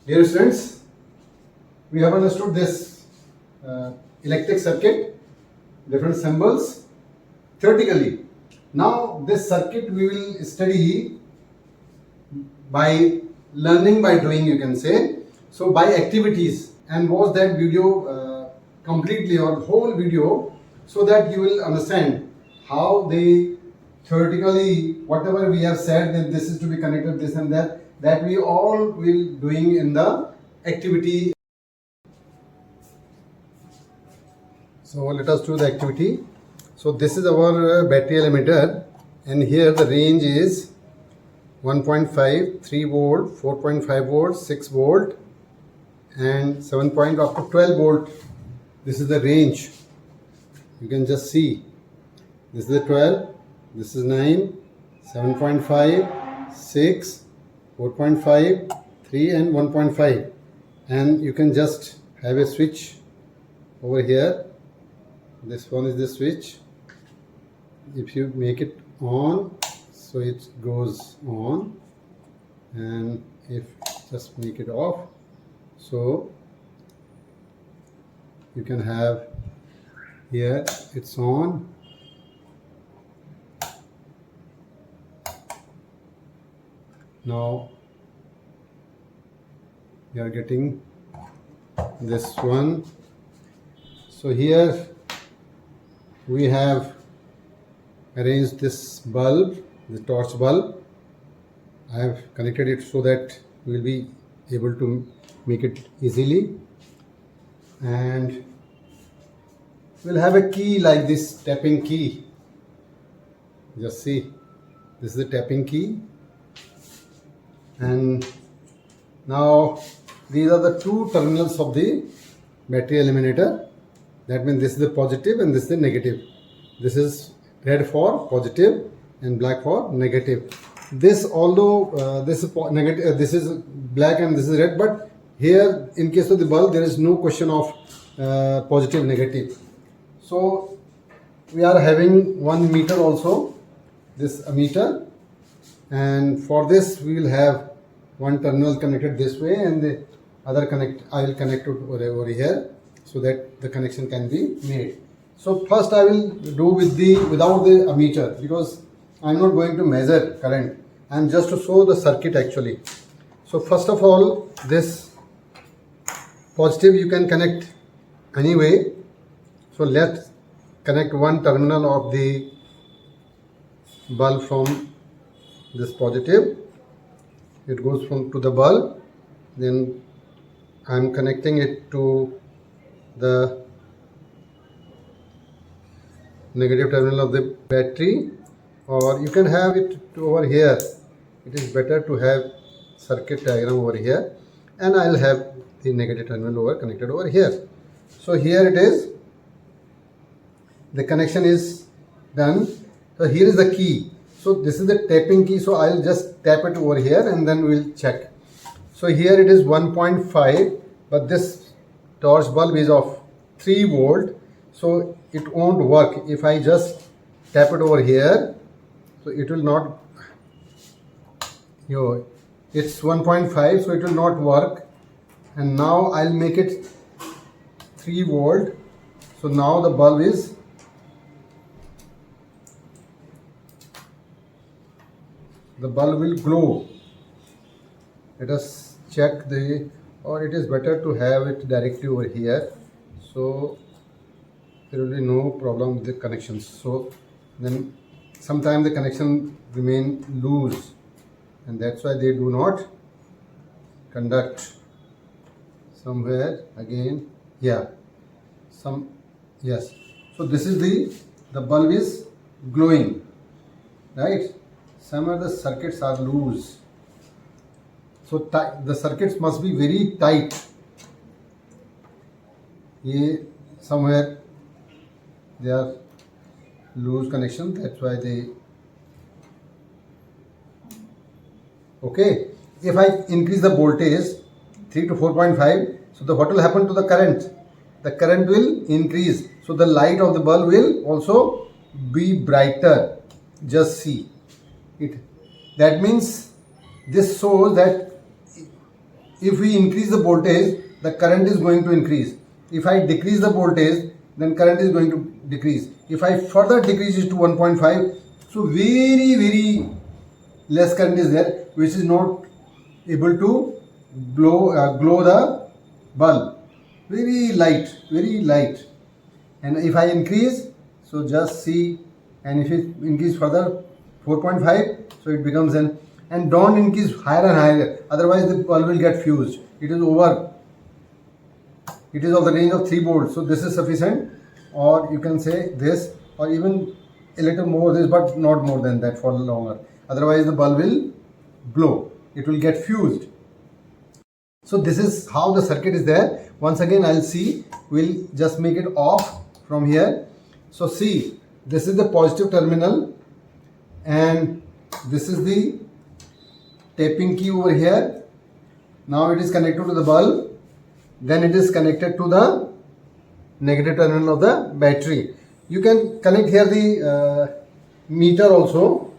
Dear students, we have understood this electric circuit, different symbols theoretically. Now this circuit we will study by learning by doing, you can say. So by activities, and watch that video completely or whole video, so that you will understand how they theoretically whatever we have said that this is to be connected, this and that we all will doing in the activity. So let us do the activity. So this is our battery emitter, and here the range is 1.5, 3 volt, 4.5 volt, 6 volt and 7 point up to 12 volt. This is the range. You can just see. This is the 12, this is 9, 7.5, 6, 4.5, 3 and 1.5. And you can just have a switch over here. This one is the switch. If you make it on, so it goes on, and if just make it off, so you can have here it's on. Now you are getting this one. So here we have arranged this bulb, the torch bulb. I have connected it so that we will be able to make it easily, and we'll have a key like this, tapping key. Just see, this is the tapping key, and now these are the two terminals of the battery eliminator. That means this is the positive and this is the negative. This is red for positive and black for negative. This, although this is negative, this is black and this is red, but here in case of the bulb there is no question of positive negative. So we are having one meter also, this ammeter, and for this we will have one terminal connected this way and the other I will connect it over here, so that the connection can be made. So first I will do without the ammeter, because I am not going to measure current. I am just to show the circuit actually. So first of all, this positive you can connect anyway. So let's connect one terminal of the bulb from this positive. It goes to the bulb. Then I am connecting it to the negative terminal of the battery, or you can have it over here. It is better to have circuit diagram over here, and I will have the negative terminal connected over here. So here it is, the connection is done. So here is the key. So this is the tapping key, so I will just tap it over here and then we will check. So here it is 1.5, but this torch bulb is of 3 volt, so it won't work if I just tap it over here. So it will not, it's 1.5, so it will not work. And now I'll make it 3 volt. So now the bulb is, the bulb will glow. Let us check or it is better to have it directly over here, so there will be no problem with the connections. So then sometimes the connection remain loose, and that's why they do not conduct. Somewhere again, yes. So this is the bulb is glowing, right? Some of the circuits are loose. So the circuits must be very tight. Somewhere they are loose connection, that's why they. Okay, if I increase the voltage 3 to 4.5, so what will happen to the current? The current will increase, so the light of the bulb will also be brighter. Just see it. That means this shows that if we increase the voltage, the current is going to increase. If I decrease the voltage, then current is going to decrease. If I further decrease it to 1.5, so very less current is there, which is not able to glow the bulb. Very light. And if I increase, so just see, and if it increase further 4.5, so it becomes an, and don't increase higher and higher, otherwise the bulb will get fused. It is over. It is of the range of 3 volts, so this is sufficient, or you can say this, or even a little more this, but not more than that for longer. Otherwise the bulb will blow. It will get fused. So this is how the circuit is there. Once again I'll see, we'll just make it off from here. So see, this is the positive terminal and this is the tapping key over here. Now it is connected to the bulb, then it is connected to the negative terminal of the battery. You can connect here the meter also,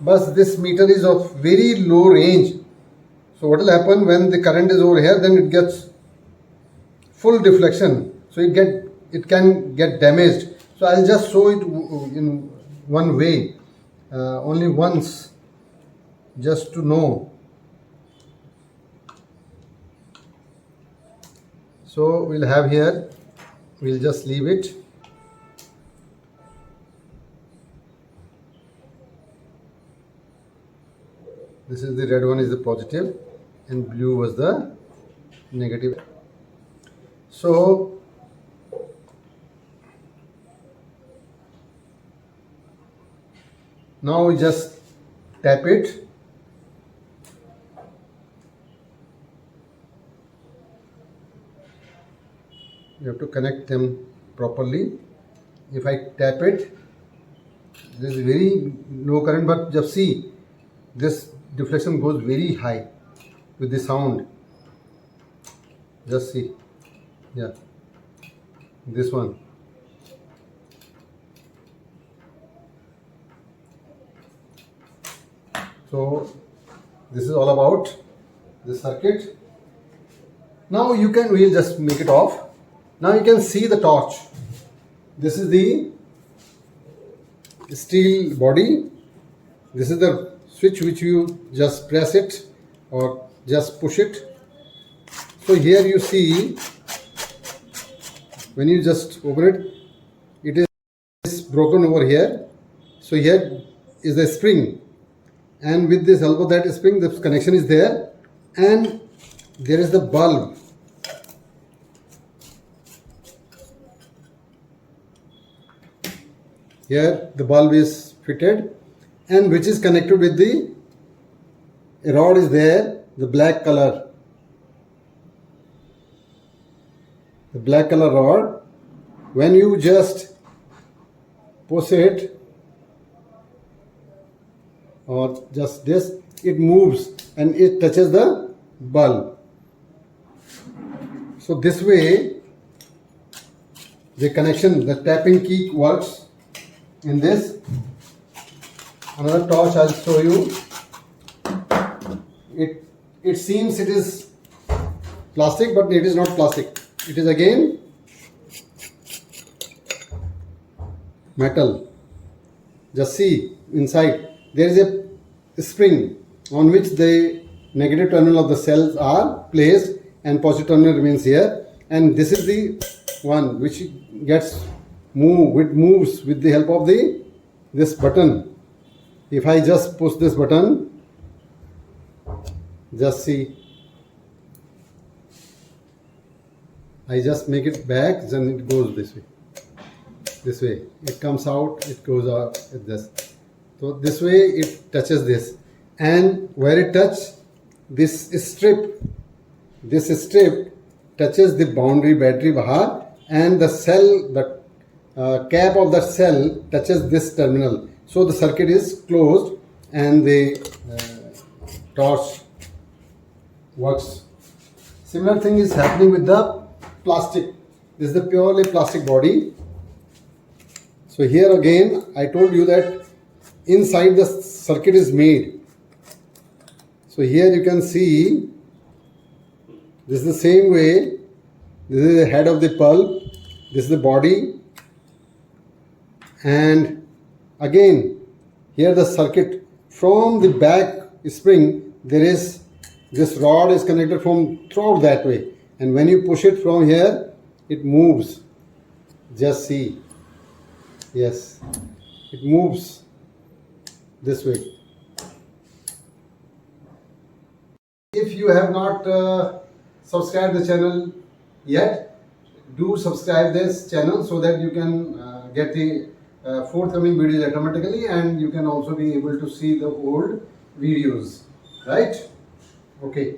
but this meter is of very low range. So what will happen when the current is over here, then it gets full deflection, so it can get damaged. So I'll just show it in one way, only once, just to know. So we'll have here, we'll just leave it. This is the red one is the positive and blue was the negative. So now we just tap it. You have to connect them properly. If I tap it, there is very low current, but just see, this deflection goes very high with the sound. Just see, yeah, this one. So this is all about the circuit. Now we'll just make it off. Now you can see the torch. This is the steel body. This is the switch which you just press it or just push it. So here you see, when you just open it, it is broken over here. So here is the spring, and with this help of that spring, the connection is there, and there is the bulb. Here the bulb is fitted, and which is connected with the rod is there, the black color. The black color rod, when you just push it or just this, it moves and it touches the bulb. So this way the connection, the tapping key works in this. Another torch I'll show you. It seems it is plastic, but it is not plastic. It is again metal. Just see inside there is a spring on which the negative terminal of the cells are placed and positive terminal remains here, and this is the one which gets moves with the help of this button. If I just push this button, just see, I just make it back, then it goes this way. This way it comes out, it goes out like this. So this way it touches this, and where it touches this strip touches the boundary battery bahar, and the cell, the cap of the cell touches this terminal. So the circuit is closed and the torch works. Similar thing is happening with the plastic. This is the purely plastic body. So here again I told you that inside the circuit is made. So here you can see This is the same way. This is the head of the pulp. This is the body. And again, here the circuit from the back spring, there is this rod is connected from throughout that way. And when you push it from here, it moves. Just see. Yes, it moves this way. If you have not subscribed the channel yet, do subscribe this channel so that you can get the forthcoming videos automatically, and you can also be able to see the old videos, right? Okay.